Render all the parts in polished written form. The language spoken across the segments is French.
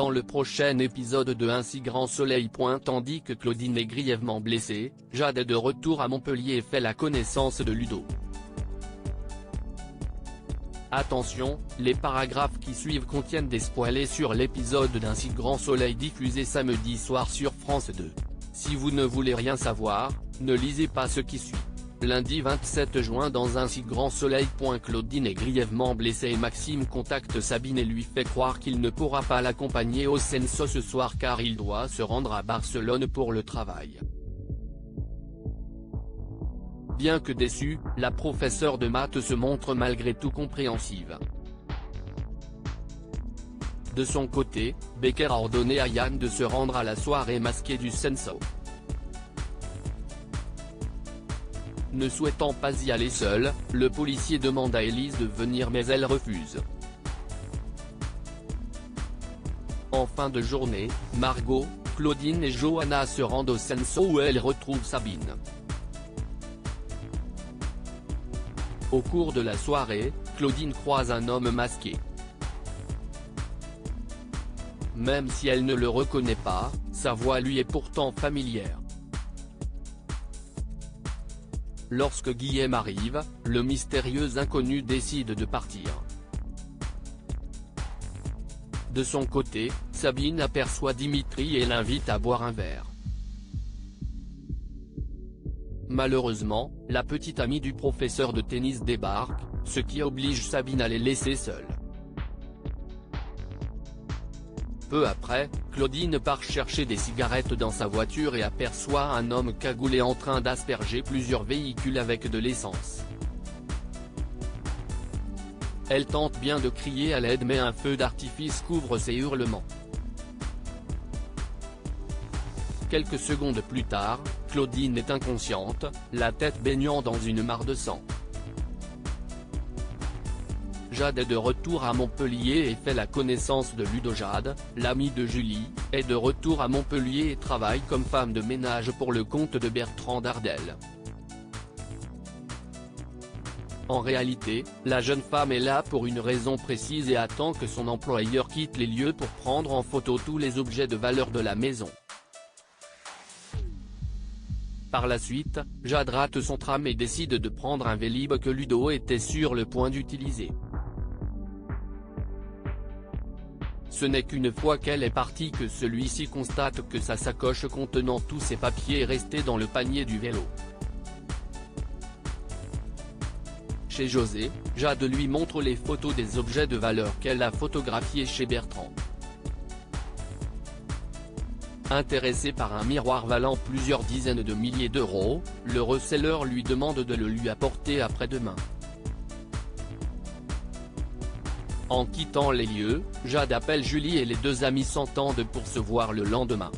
Dans le prochain épisode de Un si grand soleil. Tandis que Claudine est grièvement blessée, Jade est de retour à Montpellier et fait la connaissance de Ludo. Attention, les paragraphes qui suivent contiennent des spoilers sur l'épisode d'Un si grand soleil diffusé samedi soir sur France 2. Si vous ne voulez rien savoir, ne lisez pas ce qui suit. Lundi 27 juin dans Un si grand soleil. Claudine est grièvement blessée et Maxime contacte Sabine et lui fait croire qu'il ne pourra pas l'accompagner au Censo ce soir car il doit se rendre à Barcelone pour le travail. Bien que déçue, la professeure de maths se montre malgré tout compréhensive. De son côté, Becker a ordonné à Yann de se rendre à la soirée masquée du Censo. Ne souhaitant pas y aller seul, le policier demande à Élise de venir mais elle refuse. En fin de journée, Margot, Claudine et Johanna se rendent au Censo où elles retrouvent Sabine. Au cours de la soirée, Claudine croise un homme masqué. Même si elle ne le reconnaît pas, sa voix lui est pourtant familière. Lorsque Guillaume arrive, le mystérieux inconnu décide de partir. De son côté, Sabine aperçoit Dimitri et l'invite à boire un verre. Malheureusement, la petite amie du professeur de tennis débarque, ce qui oblige Sabine à les laisser seuls. Peu après, Claudine part chercher des cigarettes dans sa voiture et aperçoit un homme cagoulé en train d'asperger plusieurs véhicules avec de l'essence. Elle tente bien de crier à l'aide mais un feu d'artifice couvre ses hurlements. Quelques secondes plus tard, Claudine est inconsciente, la tête baignant dans une mare de sang. Jade est de retour à Montpellier et fait la connaissance de Ludo. Jade, l'amie de Julie, est de retour à Montpellier et travaille comme femme de ménage pour le compte de Bertrand Dardel. En réalité, la jeune femme est là pour une raison précise et attend que son employeur quitte les lieux pour prendre en photo tous les objets de valeur de la maison. Par la suite, Jade rate son tram et décide de prendre un Vélib que Ludo était sur le point d'utiliser. Ce n'est qu'une fois qu'elle est partie que celui-ci constate que sa sacoche contenant tous ses papiers est restée dans le panier du vélo. Chez José, Jade lui montre les photos des objets de valeur qu'elle a photographiés chez Bertrand. Intéressé par un miroir valant plusieurs dizaines de milliers d'euros, le reseller lui demande de le lui apporter après-demain. En quittant les lieux, Jade appelle Julie et les deux amis s'entendent pour se voir le lendemain.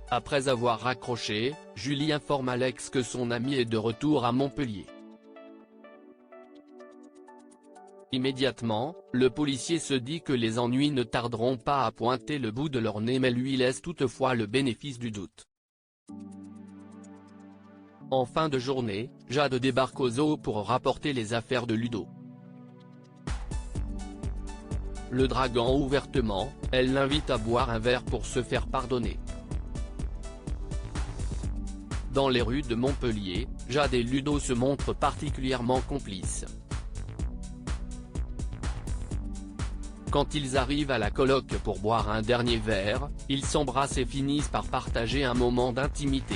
Après avoir raccroché, Julie informe Alex que son ami est de retour à Montpellier. Immédiatement, le policier se dit que les ennuis ne tarderont pas à pointer le bout de leur nez mais lui laisse toutefois le bénéfice du doute. En fin de journée, Jade débarque au zoo pour rapporter les affaires de Ludo. Le draguant ouvertement, elle l'invite à boire un verre pour se faire pardonner. Dans les rues de Montpellier, Jade et Ludo se montrent particulièrement complices. Quand ils arrivent à la coloc pour boire un dernier verre, ils s'embrassent et finissent par partager un moment d'intimité.